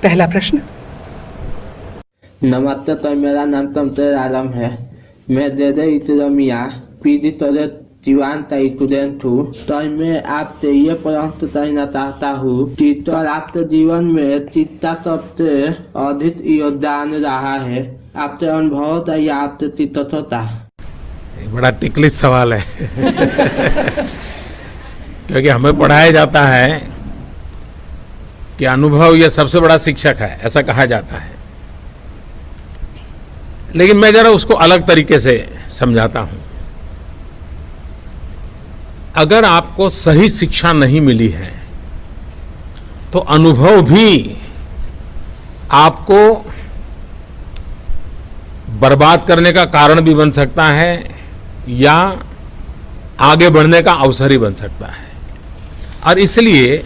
पहला प्रश्न। नमस्ते, तो मेरा नाम तमतर आलम है। मैं देदे इतरमिया पीड़ित जीवान स्टूडेंट हूँ। तो मैं आपसे ये प्रश्न करना चाहता हूँ कि तो आपके जीवन में चिंता सबसे अधिक योगदान रहा है, आपके अनुभव था या आपसे चिंतित होता है? बड़ा टिकलिश सवाल है क्योंकि हमें पढ़ाया जाता है कि अनुभव यह सबसे बड़ा शिक्षक है, ऐसा कहा जाता है। लेकिन मैं जरा उसको अलग तरीके से समझाता हूं। अगर आपको सही शिक्षा नहीं मिली है तो अनुभव भी आपको बर्बाद करने का कारण भी बन सकता है या आगे बढ़ने का अवसर ही बन सकता है। और इसलिए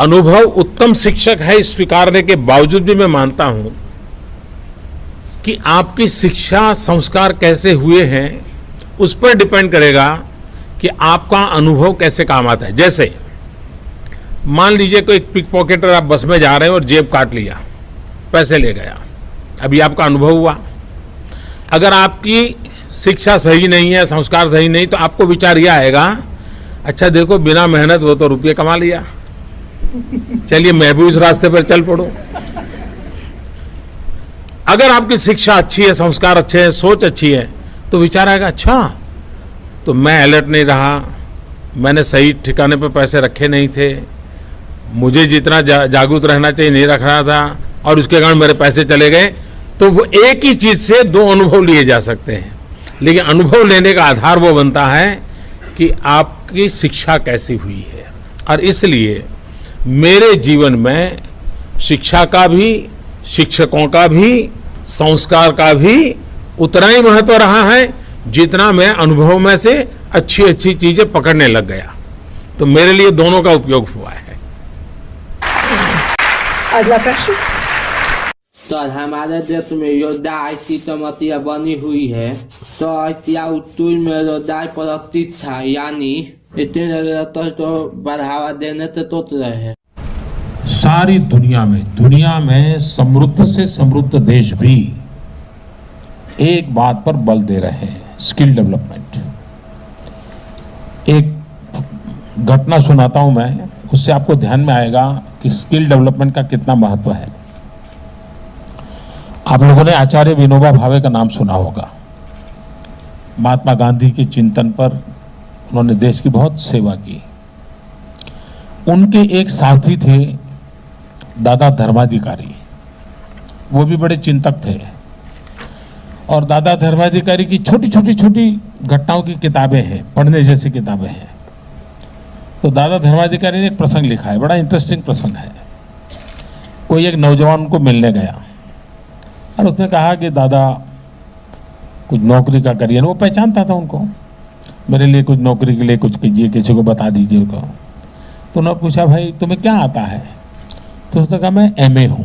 अनुभव उत्तम शिक्षक है, इस स्वीकारने के बावजूद भी मैं मानता हूं कि आपकी शिक्षा संस्कार कैसे हुए हैं उस पर डिपेंड करेगा कि आपका अनुभव कैसे काम आता है। जैसे मान लीजिए कोई पिक पॉकेटर, आप बस में जा रहे हैं और जेब काट लिया, पैसे ले गया, अभी आपका अनुभव हुआ। अगर आपकी शिक्षा सही नहीं है, संस्कार सही नहीं, तो आपको विचार यह आएगा, अच्छा देखो बिना मेहनत वो तो रुपये कमा लिया, चलिए मैं भी उस रास्ते पर चल पड़ूं। अगर आपकी शिक्षा अच्छी है, संस्कार अच्छे हैं, सोच अच्छी है, तो विचार आएगा, अच्छा तो मैं अलर्ट नहीं रहा, मैंने सही ठिकाने पर पैसे रखे नहीं थे, मुझे जितना जागरूक रहना चाहिए नहीं रख रहा था, और उसके कारण मेरे पैसे चले गए। तो वो एक ही चीज से दो अनुभव लिए जा सकते हैं, लेकिन अनुभव लेने का आधार वो बनता है कि आपकी शिक्षा कैसी हुई है। और इसलिए मेरे जीवन में शिक्षा का भी, शिक्षकों का भी, संस्कार का भी उतना ही महत्व रहा है जितना मैं अनुभव में से अच्छी अच्छी चीजें पकड़ने लग गया। तो मेरे लिए दोनों का उपयोग हुआ है। अगला प्रश्न। तो हमारे देश में योद्धा ऐसी समस्या बनी हुई है, तो ऐतिया उत्तरी में योद्धा प्रतीत था, यानी इतनी जरूरत तो बढ़ावा देने से सोच रहे हैं। सारी दुनिया में समृद्ध से समृद्ध देश भी एक बात पर बल दे रहे हैं, स्किल डेवलपमेंट। एक घटना सुनाता हूं मैं, उससे आपको ध्यान में आएगा कि स्किल डेवलपमेंट का कितना महत्व है। आप लोगों ने आचार्य विनोबा भावे का नाम सुना होगा। महात्मा गांधी के चिंतन पर उन्होंने देश की बहुत सेवा की। उनके एक साथी थे दादा धर्माधिकारी, वो भी बड़े चिंतक थे। और दादा धर्माधिकारी की छोटी घटनाओं की किताबें हैं, पढ़ने जैसी किताबें हैं। तो दादा धर्माधिकारी ने एक प्रसंग लिखा है, बड़ा इंटरेस्टिंग प्रसंग है। कोई एक नौजवान उनको मिलने गया और उसने कहा कि दादा कुछ नौकरी का करिए। वो पहचानता था उनको, मेरे लिए कुछ नौकरी के लिए कुछ कीजिए, किसी को बता दीजिए उनको। तो उन्होंने पूछा, भाई तुम्हें क्या आता है? तो उसने कहा, मैं एमए हूँ।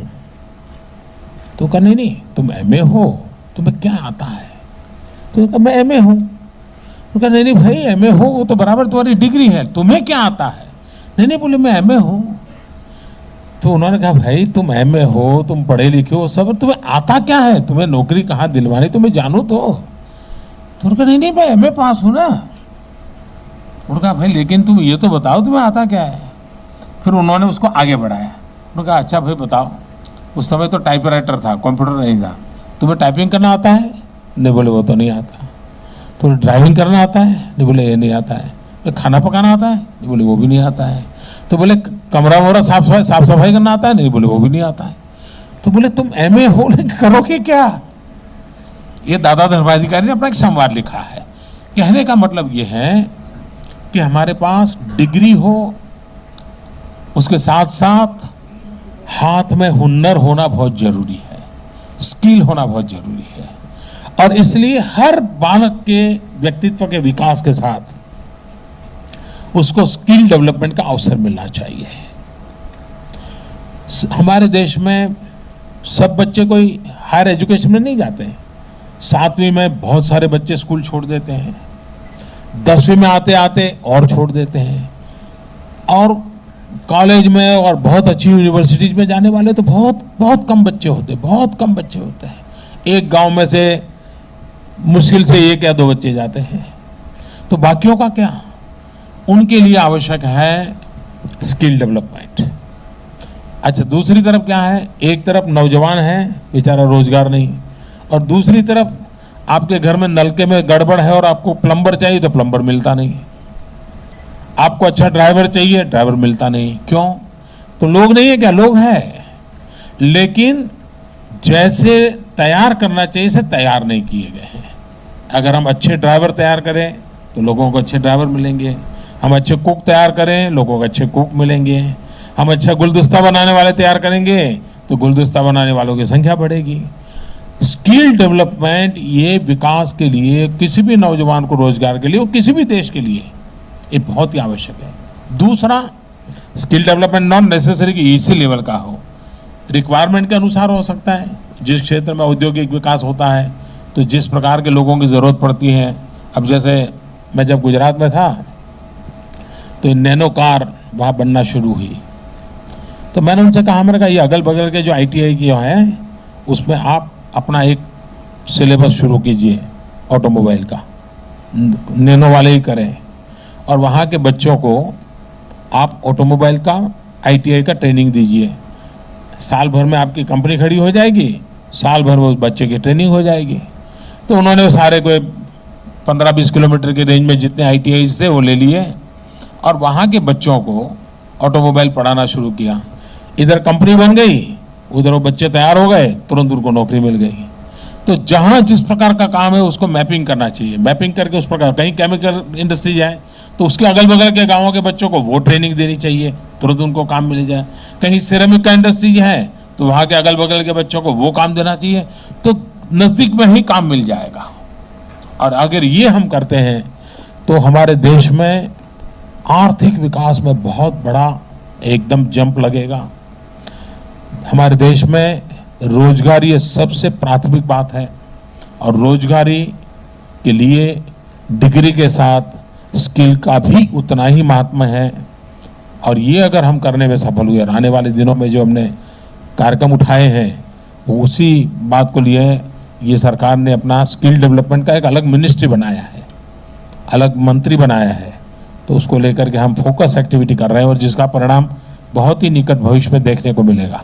तो कहा, नहीं तुम एमए हो, तुम्हें क्या आता है? तो कहा, मैं एमए हूँ। तो कहा, नहीं भाई एमए हो वो तो बराबर तुम्हारी डिग्री है, तुम्हें क्या आता है? नहीं बोले मैं एमए हूँ। तो उन्होंने कहा, भाई तुम एमए हो, तुम पढ़े लिखे हो सब, तुम्हें आता क्या है? तुम्हें नौकरी कहाँ दिलवानी, तुम्हें जानू तो। तो उन्होंने कहा, नहीं मैं एमए पास हूँ ना। उन्होंने कहा, भाई लेकिन तुम ये तो बताओ तुम्हें आता क्या है? फिर उन्होंने उसको आगे बढ़ाया। उन्होंने कहा, अच्छा भाई बताओ, उस समय तो टाइपराइटर था, कंप्यूटर नहीं था, तुम्हें टाइपिंग करना आता है? नहीं बोले वो तो नहीं आता। तो ड्राइविंग करना आता है? नहीं बोले ये नहीं आता है। तो खाना पकाना आता है? नहीं बोले वो भी नहीं आता है। तो बोले कमरा वमरा साफ सफाई करना आता है? नहीं बोले वो भी नहीं आता है। तो बोले तुम एमए हो लेकिन करोगे क्या? ये दादा धर्माधिकारी ने अपना एक संवाद लिखा है। कहने का मतलब ये है कि हमारे पास डिग्री हो, उसके साथ साथ हाथ में हुनर होना बहुत जरूरी है, स्किल होना बहुत जरूरी है। और इसलिए हर बालक के व्यक्तित्व के विकास के साथ उसको स्किल डेवलपमेंट का अवसर मिलना चाहिए। हमारे देश में सब बच्चे कोई हायर एजुकेशन में नहीं जाते। 7वीं में बहुत सारे बच्चे स्कूल छोड़ देते हैं, 10वीं में आते आते और छोड़ देते हैं। और कॉलेज में और बहुत अच्छी यूनिवर्सिटीज में जाने वाले तो बहुत बहुत कम बच्चे होते हैं, बहुत कम बच्चे होते हैं। एक गांव में से मुश्किल से 1 या 2 बच्चे जाते हैं। तो बाकियों का क्या? उनके लिए आवश्यक है स्किल डेवलपमेंट। अच्छा, दूसरी तरफ क्या है? एक तरफ नौजवान है, बेचारा रोजगार नहीं, और दूसरी तरफ आपके घर में नलके में गड़बड़ है और आपको प्लम्बर चाहिए तो प्लम्बर मिलता नहीं, आपको अच्छा ड्राइवर चाहिए, ड्राइवर मिलता नहीं। क्यों? तो लोग नहीं है क्या? लोग है, लेकिन जैसे तैयार करना चाहिए से तैयार नहीं किए गए हैं। अगर हम अच्छे ड्राइवर तैयार करें तो लोगों को अच्छे ड्राइवर मिलेंगे, हम अच्छे कुक तैयार करें लोगों को अच्छे कुक मिलेंगे, हम अच्छा गुलदस्ता बनाने वाले तैयार करेंगे तो गुलदस्ता बनाने वालों की संख्या बढ़ेगी। स्किल डेवलपमेंट ये विकास के लिए, किसी भी नौजवान को रोजगार के लिए और किसी भी देश के लिए ये बहुत ही आवश्यक है। दूसरा, स्किल डेवलपमेंट नॉट नेसेसरी कि इसी लेवल का हो, रिक्वायरमेंट के अनुसार हो सकता है। जिस क्षेत्र में औद्योगिक विकास होता है तो जिस प्रकार के लोगों की ज़रूरत पड़ती है, अब जैसे मैं जब गुजरात में था तो नैनो कार वहाँ बनना शुरू हुई, तो मैंने उनसे कहा, मैंने कहा ये अगल बगल के जो ITI की हैं उसमें आप अपना एक सिलेबस शुरू कीजिए ऑटोमोबाइल का, नैनो वाले ही करें, और वहाँ के बच्चों को आप ऑटोमोबाइल का ITI का ट्रेनिंग दीजिए। साल भर में आपकी कंपनी खड़ी हो जाएगी, साल भर में उस बच्चे की ट्रेनिंग हो जाएगी। तो उन्होंने सारे कोई 15-20 किलोमीटर के रेंज में जितने ITIs थे वो ले लिए और वहाँ के बच्चों को ऑटोमोबाइल पढ़ाना शुरू किया। इधर कंपनी बन गई, उधर वो बच्चे तैयार हो गए, तुरंत उनको नौकरी मिल गई। तो जहाँ जिस प्रकार का काम है उसको मैपिंग करना चाहिए, मैपिंग करके उस प्रकार, कहीं केमिकल इंडस्ट्री जाए तो उसके अगल बगल के गाँवों के बच्चों को वो ट्रेनिंग देनी चाहिए, तुरंत उनको काम मिल जाए। कहीं सिरेमिक का इंडस्ट्री है तो वहाँ के अगल बगल के बच्चों को वो काम देना चाहिए, तो नज़दीक में ही काम मिल जाएगा। और अगर ये हम करते हैं तो हमारे देश में आर्थिक विकास में बहुत बड़ा एकदम जंप लगेगा। हमारे देश में रोजगारी ये सबसे प्राथमिक बात है, और रोजगारी के लिए डिग्री के साथ स्किल का भी उतना ही महत्व है। और ये अगर हम करने में सफल हुए, आने वाले दिनों में जो हमने कार्यक्रम उठाए हैं उसी बात को लिए ये सरकार ने अपना स्किल डेवलपमेंट का एक अलग मिनिस्ट्री बनाया है, अलग मंत्री बनाया है। तो उसको लेकर के हम फोकस एक्टिविटी कर रहे हैं और जिसका परिणाम बहुत ही निकट भविष्य में देखने को मिलेगा।